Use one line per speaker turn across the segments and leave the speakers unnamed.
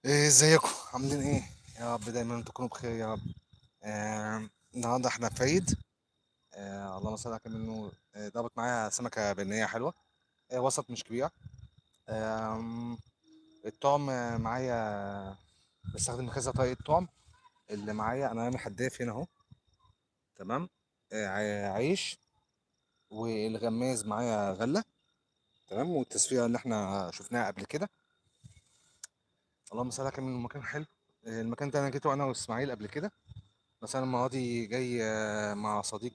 ازيكم عاملين ايه؟ يا رب دايما تكونوا بخير يا رب. النهارده احنا في عيد. اللهم صل على منه. ضربت معايا سمكه بنيه حلوه. وسط مش كبيره. آم، الطعم معايا. بستخدم كذا طريقه طعم. اللي معايا انا رامي حداف هنا اهو. تمام. عيش. والغماز معايا غله. تمام، والتصفيه اللي احنا شفناها قبل كده. اللهم صل على منه. المكان حلو. المكان ده انا جيته انا واسماعيل قبل كده. بس انا المره دي جاي مع صديق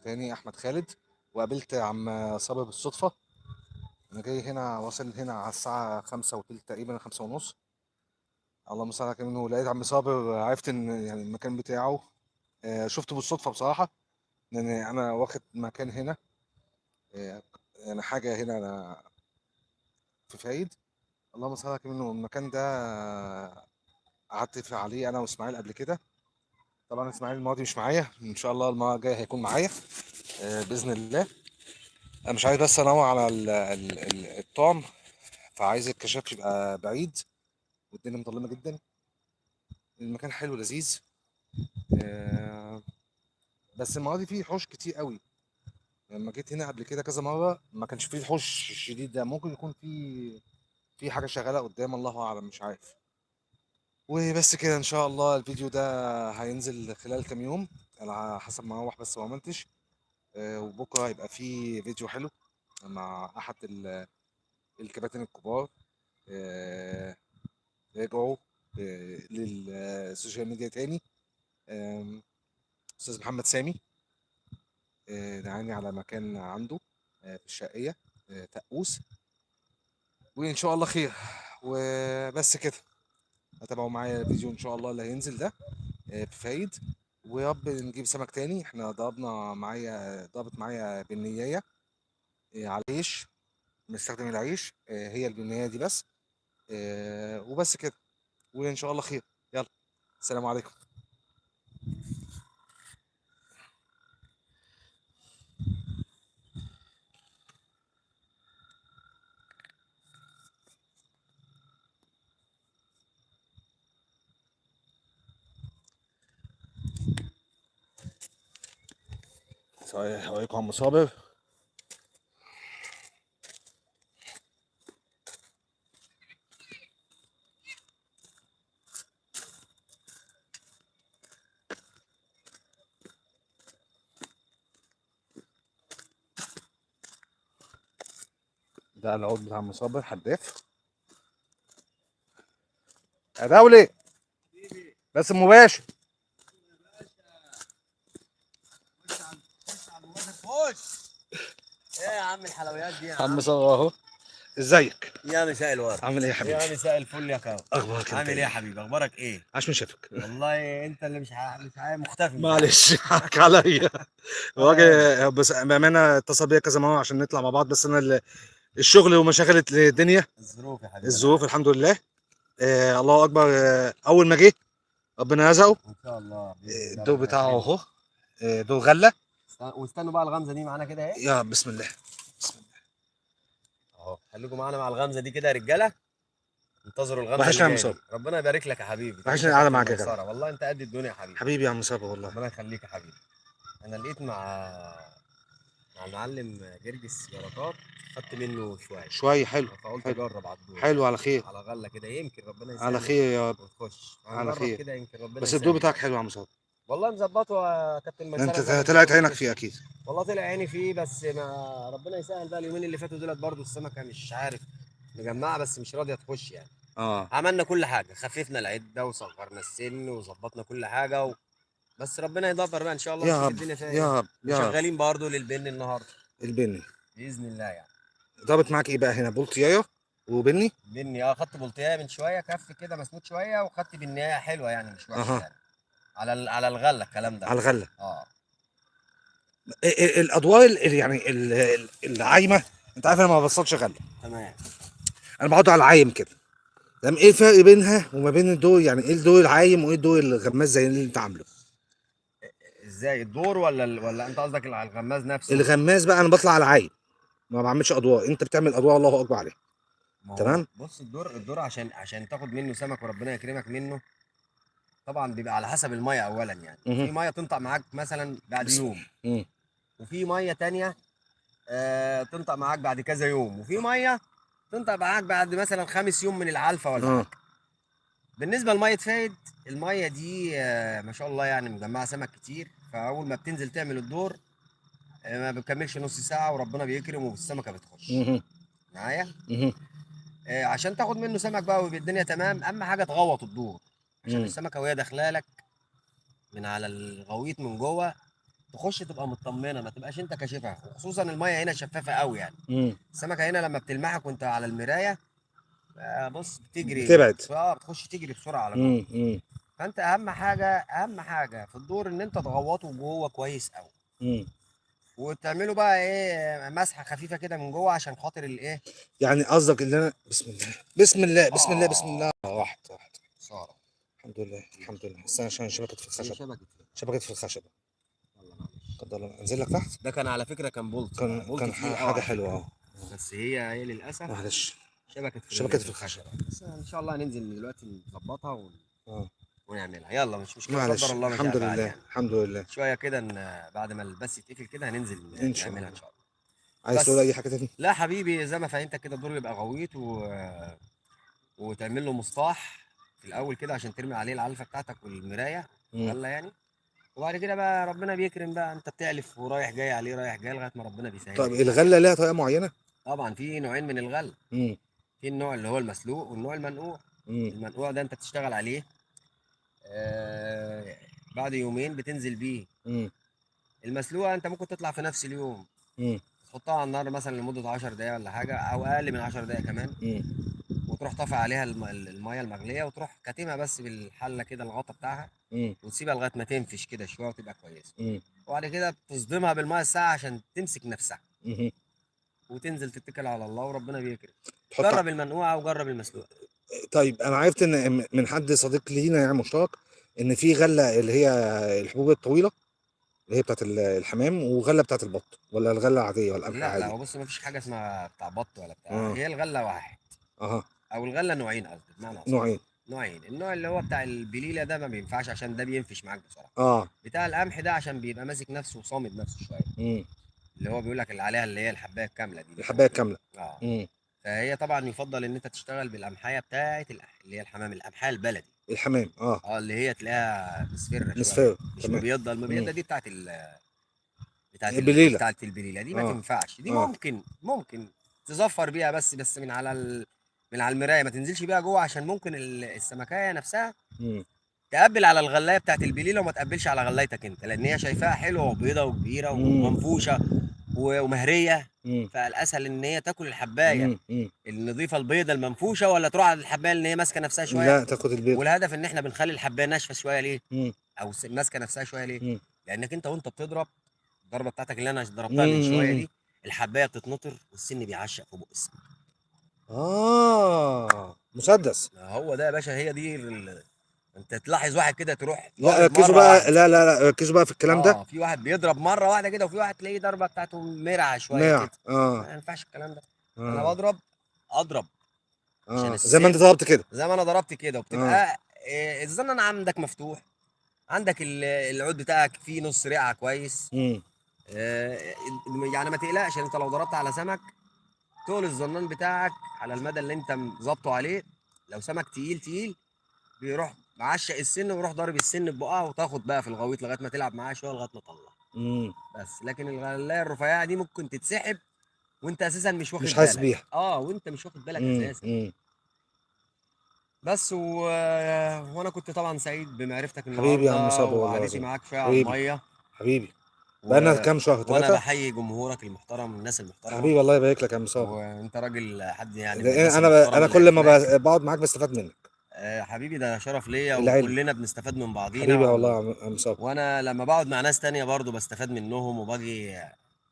تاني احمد خالد. وقابلت عم صابر بالصدفه. انا جاي هنا واصل هنا على الساعه 5 وتلت تقريبا 5 ونص. اللهم صل على منه. لقيت عم صابر، عرفت ان يعني المكان بتاعه. شفته بالصدفه بصراحه. لان انا واخد مكان هنا. آه، يعني حاجه هنا أنا في فايد. اللهم صل على منه. المكان ده قعدت عليه انا واسماعيل قبل كده. طبعا اسماعيل الماضي مش معايا، ان شاء الله المره الجايه هيكون معايا باذن الله. انا مش عايز بس انوع على الطعم. فعايز الكشاف يبقى بعيد. والدنيا مظلمه جدا. المكان حلو لذيذ. آه، بس المره دي فيه حوش كتير قوي. لما جيت هنا قبل كده كذا مره ما كانش فيه الحوش الشديد ده. ممكن يكون في حاجه شغاله قدام، الله اعلم، مش عارف. وبس كده ان شاء الله الفيديو ده هينزل خلال كام يوم على حسب ما اروح بس ما عملتش. وبكره هيبقى فيه فيديو حلو مع احد الكباتن الكبار. آه، رجعوا للسوشيال ميديا تاني. آم، استاذ محمد سامي. دعاني على مكان عنده في الشرقية. تقوس. وان شاء الله خير. وبس كده. هتابعوا معايا الفيديو ان شاء الله اللي هينزل ده في فايد. ويا رب نجيب سمك تاني. احنا ضربت معايا بنيايه على العيش. بنستخدم العيش هي البنية دي بس. وبس كده. وان شاء الله خير. يلا. السلام عليكم. السلام عليكم عم صابر. ده العود بتاع عم صابر حداف. يا دولي. بس مباشر.
خش. ايه يا عم الحلويات دي يا
عم
عم؟
صابر اهو. ازيك؟
يا مساء الورد.
عامل ايه يا
يا
حبيبي؟
مساء الفل يا كاو.
اخبارك انت
عامل ايه يا
ايه؟
حبيبي؟ اخبارك ايه؟
عاش من شافك.
والله انت اللي مش مختفي مش عارف.
معلش حقك عليا.
ولا يهمك.
الراجل بس بامانه اتصل بيا كذا مره عشان نطلع مع بعض، بس انا الشغل ومشاغل الدنيا.
الظروف يا حبيبي انا
الظروف
عارف.
الحمد لله. الله اكبر. اول ما جه ربنا رزقه.
ان شاء الله باذن الله
الدور
ربنا
بتاعه
يكرمك.
اهو. دور غله.
واستنوا بقى الغمزه دي معانا كده اهي.
يا بسم الله. بسم الله.
اهو خليكم معانا مع الغمزه دي كده يا رجاله. انتظروا الغمزه
وحشنا
اللي
يا عم
جايه
صابر.
دي. ربنا يبارك لك يا حبيبي.
وحشنا
انت
القعده
كابتن
معاك يا جدع.
ميسره والله انت قد الدنيا يا حبيبي.
حبيبي يا عم صابر والله.
ربنا يخليك يا حبيبي. انا لقيت مع المعلم جرجس بركات. خدت منه شويه.
شويه حلو.
فقلت
حلو.
اجرب على الدور.
حلو على خير.
على غله كده يمكن ربنا
على
يسهل
خير يا رب.
وتخش
على
هنجرب
خير.
كده يمكن ربنا
بس الدور
يسهل
بتاعك
يعني.
حلو يا عم صابر.
والله مظبطه يا كابتن
انت
ميسره زي ما
طلعت
بيقولوا
عينك
كده.
فيه اكيد.
والله طلع عيني فيه بس ما ربنا يسهل بقى. اليومين اللي فاتوا دولت برضو السمكه مش عارف مجمعه بس مش راضيه تخش يعني.
اه.
عملنا كل حاجه خففنا العده وصغرنا السن وظبطنا كل حاجه بس ربنا يدبر بقى ان شاء الله
يا
نشوف
رب
الدنيا فيها ايه.
يا رب يا رب.
وشغالين برضو للبن النهارده
البني.
باذن الله يعني.
ضربت معاك ايه بقى هنا؟ بولتيايه وبني.
بني خدت بلطيه من شويه كف كده مسنود شويه وخدت بنيه حلوه يعني مش وحشه
اها.
يعني. على الغله الكلام ده.
على الغله.
اه.
الادوار يعني العايمه. انت عارف انا ما بصلش غله.
تمام.
انا بقعد على العايم كده. تمام. ايه الفرق بينها وما بين الدور؟ يعني ايه الدور العايم وايه الدور الغماز زي اللي انت عامله؟
ازاي الدور ولا انت قصدك على الغماز نفسه؟
الغماز بقى انا بطلع على العايم. ما بعملش ادوار. انت بتعمل ادوار الله اكبر عليك.
ما هو
تمام.
بص، الدور عشان تاخد منه سمك وربنا يكرمك منه، طبعا بيبقى على حسب الميه اولا. يعني
مهم.
في ميه تنطق معاك مثلا بعد
بسم
يوم،
الله.
وفي ميه تانية تنطق معاك بعد كذا يوم، وفي ميه تنطق معاك بعد مثلا 5 يوم من العلفه ولا
اه.
حاجه. بالنسبه لميه فايد، الميه دي ما شاء الله يعني مجمعه سمك كتير، فاول ما بتنزل تعمل الدور ما بتكملش نص ساعه وربنا بيكرم والسمكه بتخش
مهم.
معايا.
مهم.
عشان تاخد منه سمك بقى ويبقى الدنيا تمام، اهم حاجه تغوط الدور عشان
مم.
السمكه وهي داخله لك من على الغويط من جوه تخش تبقى مطمنه، ما تبقاش انت كاشفها. وخصوصا الميه هنا شفافه قوي يعني،
مم.
السمكه هنا لما بتلمحك وانت على المرايه بص بتجري
بتبعد.
بتخش تجري بسرعه على جوه.
مم. مم.
فانت اهم حاجه في الدور ان انت تغوطه جوه كويس قوي،
مم.
وتعمله بقى ايه مسحه خفيفه كده من جوه عشان خاطر الايه.
يعني قصدك ان انا بسم الله بسم الله بسم الله بسم الله،
اه
واحد واحد.
خساره.
الحمد لله الحمد
ماشي.
لله، استنى عشان شبكت في
هي
الخشب.
شبكه ايه؟
شبكت في الخشبة.
يلا معلش.
قدر الله انزل لك تحت.
ده كان على فكره كان بولت بقى، بولت
كان
تقيل قوي
حاجة
على
حلوة
فكره،
اه.
بس هي للاسف
معلش.
شبكت
شبكت
في
في الخشب.
الخشبه. بس ان شاء الله هننزل دلوقتي نظبطها
اه.
ونعملها. يلا مش مشكله، قدر
معلش
الله ما
الحمد
شاء فعل
لله
يعني.
الحمد لله.
شويه كده بعد ما البث يتقفل كده هننزل
ان شاء
نعملها ان
الله.
شاء الله.
عايز تقول
بس
اي حاجة تاني؟
لا حبيبي، زي ما فهمتك كده الدور يبقى غويط وتعمل له مصطاح في الاول كده عشان ترمي عليه العلفه بتاعتك والمرايه
مم.
غله يعني. وبعد كده بقى ربنا بيكرم بقى، انت بتعلف ورايح جاي عليه رايح جاي لغايه ما ربنا بيسهل
طب
لك الحال يعني.
الغلة ليها طريقة معينة؟
طبعا في نوعين من الغل،
مم.
في النوع اللي هو المسلوق والنوع المنقوع.
مم.
المنقوع ده انت بتشتغل عليه آه بعد يومين بتنزل بيه.
مم.
المسلوقه انت ممكن تطلع في نفس اليوم،
مم.
تحطها على النار مثلا لمده 10 دقائق ولا حاجه او اقل من 10 دقائق كمان،
مم.
وتروح طافي عليها الميه المغليه وتروح كاتمها بس بالحله كده الغطا بتاعها،
مم.
وتسيبها لغايه ما تنفش كده شويه وتبقى كويسه.
مم.
وبعد كده بتصدمها بالميه الساقعه عشان تمسك نفسها،
مم.
وتنزل تتكل على الله وربنا بيكرم.
تحط.
جرب المنقوعه وجرب المسلوقه.
طيب انا عرفت ان من حد صديق لينا يعني مشترك ان في غله اللي هي الحبوب الطويله اللي هي بتاعت الحمام، وغله بتاعت البط، ولا الغله العاديه ولا القمح
لا لا،
عادي؟
هو بص مفيش حاجه اسمها بتاع بط ولا بتاع،
اه.
هي الغله واحد،
اها.
او الغله نوعين قصدي بمعنى اصح.
نوعين.
نوعين، النوع اللي هو بتاع البليله ده ما بينفعش عشان ده بينفش معاك بسرعه.
اه.
بتاع القمح ده عشان بيبقى ماسك نفسه وصامد نفسه شويه،
امم.
اللي هو بيقول لك اللي عليها اللي هي الحبايه الكامله دي
الحبايه
بيسموها كده.
الكامله.
اه.
امم.
فهي طبعا يفضل ان انت تشتغل بالقمحيه بتاعه اللي هي الحمام، القمحيه البلدي.
الحمام اه.
اه اللي هي تلاقيها مصفرة شويه،
نصفين
مش
تمام.
مبيضه.
امم.
المبيضه دي
بليله.
بتاعت البليله دي ما
اه.
تنفعش. دي
اه.
ممكن تظفر بيها بس من على من على المرايه، ما تنزلش بيها جوه عشان ممكن السمكيه نفسها
امم.
تقبل على الغلايه بتاعت البليله وما تقبلش على غلايتك انت، لان هي شايفاها حلوه وبيضه وكبيره
امم.
ومنفوشه ومهريه.
امم.
فالاسهل ان هي تاكل الحبايه
امم.
النظيفه البيضه المنفوشه، ولا تروح على الحبايه اللي هي ماسكه نفسها شويه.
لا تاخد البيض.
والهدف ان احنا بنخلي الحبايه ناشفه شويه ليه،
امم.
او ماسكه نفسها شويه ليه،
امم.
لانك انت وانت بتضرب الضربه بتاعتك اللي انا ضربتها من شويه
امم.
دي، الحبايه بتتنطر والسن بيعشق في بق السمك.
اه مسدس.
هو ده يا باشا، هي دي انت تلاحظ واحد كده تروح
لا
ضارب
ركزوا
مره
بقى،
واحده.
لا ركزوا بقى في الكلام ده.
اه في واحد بيضرب مره واحده كده، وفي واحد تلاقيه ضربه بتاعته مرعه شويه
ناع
كده.
اه.
ما ينفعش الكلام ده. انا
اه.
بضرب اضرب عشان
اه زي ما انت
السن،
ضربت كده.
زي ما انا ضربت كده،
اه.
وبتبقى الزنان عندك مفتوح، عندك العود بتاعك فيه نص رقعه كويس.
امم.
آه، يعني ما تقلقش، انت لو ضربت على سمك طول الزنان بتاعك على المدى اللي انت ظابطه عليه، لو سمك تقيل تقيل بيروح معشق السن ويروح ضارب السن ببقها، وتاخد بقى في الغويط لغايه ما تلعب معاه شويه لغايه ما تطلع.
امم.
بس لكن الغلايه الرفيعه دي ممكن تتسحب وانت اساسا مش
مش
واخد
حاسس
بالك.
بيها.
اه وانت مش واخد بالك
امم.
اساسا.
امم.
بس وانا كنت طبعا سعيد بمعرفتك
حبيبي يا عم
النهارده
صابر والله
وقعدتي
العظيم.
معاك شويه على
حبيبي.
الميه.
بقالنا كام شهر،
وانا
ثلاثة.
بحيي جمهورك المحترم والناس المحترمه،
حبيبي الله يبارك لك يا عم صابر.
وانت راجل حد يعني من
لان
الناس
انا
المحترمه اللي
كل ما
عرفناك.
بقعد معاك بستفاد منك.
حبيبي ده شرف ليا،
العلم.
وكلنا بنستفاد من بعضينا
حبيبي والله يا عم صابر.
وانا لما بقعد مع ناس تانية برضو بستفاد منهم، وباجي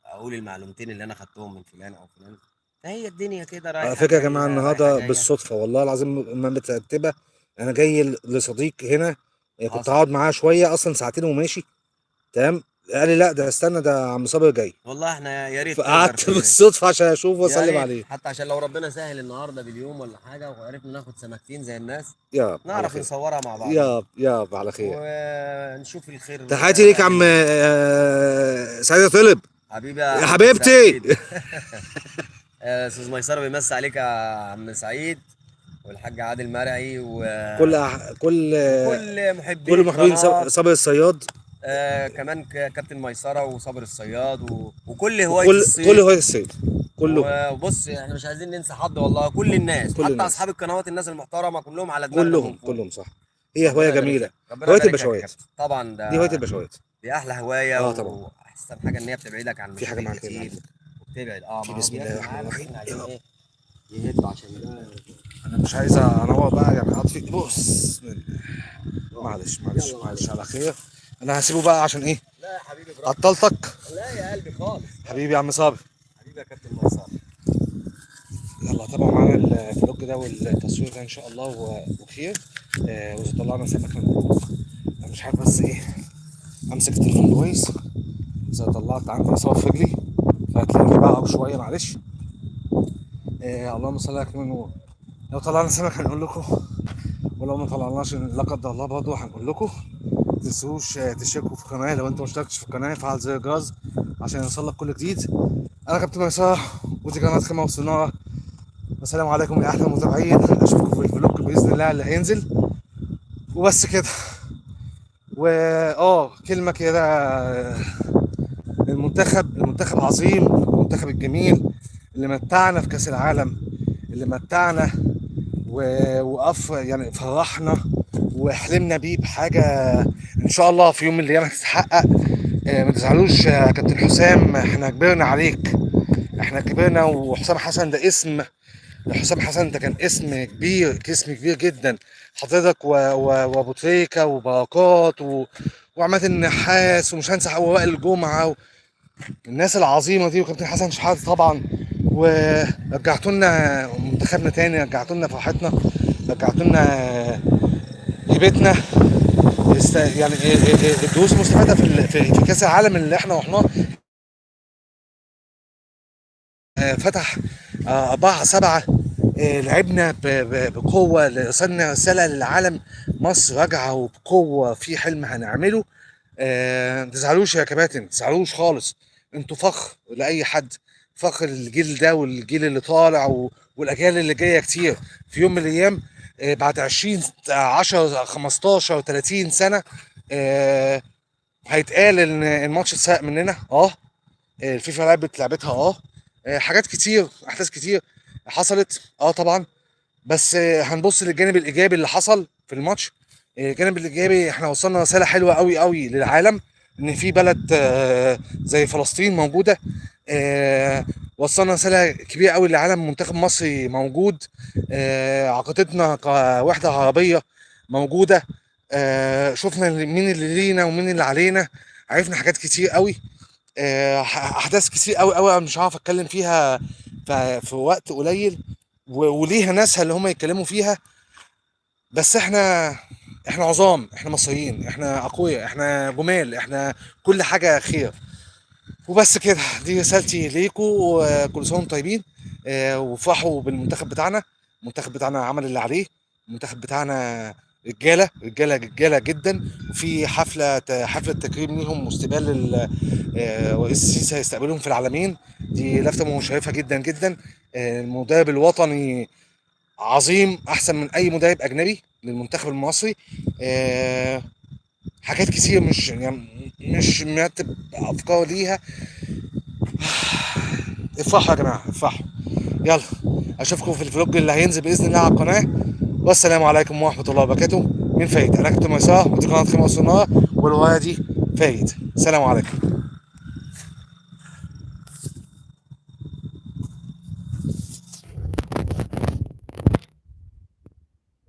اقول المعلومتين اللي انا خدتهم من فلان او فلان. فهي الدنيا كده
على
رايحه
فكرة يا جماعة
جايه رايحه
النهاردة
جايه.
بالصدفة والله العظيم ما مترتبة. أنا جاي لصديق هنا، كنت
حصل.
هقعد معاه شوية أصلا ساعتين وماشي. تمام. قال لي لا ده استنى ده عم صابر جاي.
والله احنا يا ريت نقدر
فقعدت بالصدفه عشان اشوفه
يا
واسلم
ريت
عليه.
حتى عشان لو ربنا سهل النهارده باليوم ولا حاجه وعرفنا ناخد سمكتين زي الناس،
يا رب على
نعرف
خير.
نصورها مع بعضينا
يا رب على خير.
ونشوف الخير
تحياتي ليك يا عم
نعمل ايه.
سعيد طلب.
حبيبي يا
يا
عم
حبيبتي.
سعيد. استاذ ميسره بيمسي عليك يا عم سعيد، والحاج عادل مرعي
كل
وكل محبين
كل محبين
القناه.
صابر الصياد.
كمان كابتن ميسره وصابر الصياد وكل هوايه
كل
الصيد.
هواية الصيد كلهم.
وبص احنا مش عايزين ننسى حد والله، كل الناس
كل
حتى
الناس
اصحاب القنوات الناس المحترمه كلهم على دماغنا من
كلهم
فوق.
كلهم صح. هي هواية
ربنا يبارك
جميلة.
لك، ربنا
هواية
يبارك لك يا
البشوات.
كابتن. طبعا
دي هواية
ده
البشوات.
دي احلى هوايه
اه طبعا.
واحسن حاجه ان هي بتبعدك عن
في حاجة
مشاكل
معاك هنا على
كتير.
فكرة.
وبتبعد
في
ما هو
بسم الله
بياكل
الرحمن
معاه بس
الرحيم
احنا
يا
عايزين
رب.
ايه يهد عشان ده.
انا مش عايز انور بقى يعني اطفي. بص
يلا
معلش معلش
يلا
معلش
معلش.
على خير. انا هسيبه بقى عشان ايه؟
لا يا حبيبي براحتك.
عطلتك.
لا يا قلبي خالص.
حبيبي يا عم صابر.
حبيبي يا كابتن ميسره.
يلا طبعا معانا الفلوج ده والتصوير ده ان شاء الله وخير. واذا طلعنا سمك من الفلوج انا مش عارف بس ايه امسك التليفون كويس. اذا طلعت عندي اصابه في رجلي فهتلاقيني بقى شويه معلش. اللهم صل على سيدنا النور. لو طلعنا سمك هنقول لكم، ولو ما طلعناش لا قدر الله برضه هنقول لكم. متنسوش تشتركوا في القناه لو انتم مشتركتش في القناه، فعل زر الجرس عشان يوصلك كل جديد. انا كابتن ميسره ودي قناه خيمه وصناره. والسلام عليكم يا احلى متابعين، اشوفكم في الفلوج باذن الله اللي هينزل. وبس كده. كلمه كده. المنتخب عظيم، المنتخب الجميل اللي متعنا في كاس العالم، اللي متعنا وقف يعني فرحنا وحلمنا بيه بحاجه ان شاء الله في يوم من الايام هتتحقق. ما تزعلوش يا كابتن حسام، احنا كبرنا عليك. احنا كبرنا، وحسام حسن ده اسم. حسام حسن ده كان اسم كبير، اسم كبير جدا. حضرتك وابو تريكه وبركات وعماد النحاس، ومش هنسى وائل الجمعه الناس العظيمه دي، وكابتن حسن شحاته طبعا. ورجعتوا لنا منتخبنا تاني، رجعتوا لنا فرحتنا، رجعتوا لنا هيبتنا. يعني الدروس المستفاده في كاس العالم اللي احنا رحناه. فتح 4-7. لعبنا بقوة، وصلنا رسالة للعالم. مصر راجعة وبقوة في حلم هنعمله. ما تزعلوش يا كباتن، ما تزعلوش خالص. انتوا فخر لأي حد، فخر الجيل ده والجيل اللي طالع والأجيال اللي جاية كتير. في يوم من الأيام بعد 20 10 15 30 سنة آه، هيتقال إن الماتش اتسرق مننا. الفيفا لعبتها. حاجات كتير، احداث كتير حصلت طبعا. بس هنبص للجانب الايجابي اللي حصل في الماتش. الجانب الايجابي احنا وصلنا رساله حلوه قوي قوي للعالم ان في بلد زي فلسطين موجوده. وصلنا رساله كبيره قوي للعالم، منتخب مصري موجود. عقيدتنا كوحده عربيه موجوده. شفنا مين اللي لينا ومين اللي علينا. عرفنا حاجات كتير قوي. احداث كتير قوي قوي انا مش هعرف اتكلم فيها في وقت قليل. وليها ناسها اللي هم يتكلموا فيها. بس احنا عظام، احنا مصريين، احنا اقوياء، احنا جمال، احنا كل حاجه خير. وبس كده، دي رسالتي ليكم. وكل سنه وانتم طيبين. وافرحوا بالمنتخب بتاعنا. المنتخب بتاعنا عمل اللي عليه. المنتخب بتاعنا رجاله رجاله رجاله جدا. وفي حفله تكريم ليهم واستقبال رئيس السيسي هيستقبلهم في العالمين. دي لفته مشرفه جدا جدا. المدرب الوطني عظيم، احسن من اي مدرب اجنبي للمنتخب المصري. حاجات كتير مش مرتب افكار ليها. افرحوا يا جماعه، افرحوا. يلا اشوفكم في الفلوج اللي هينزل باذن الله على القناه. والسلام عليكم ورحمه الله وبركاته. من فايد، انا كنت ميسره ودي قناه خيمه وصناره، والهوايه دي فايد. سلام عليكم.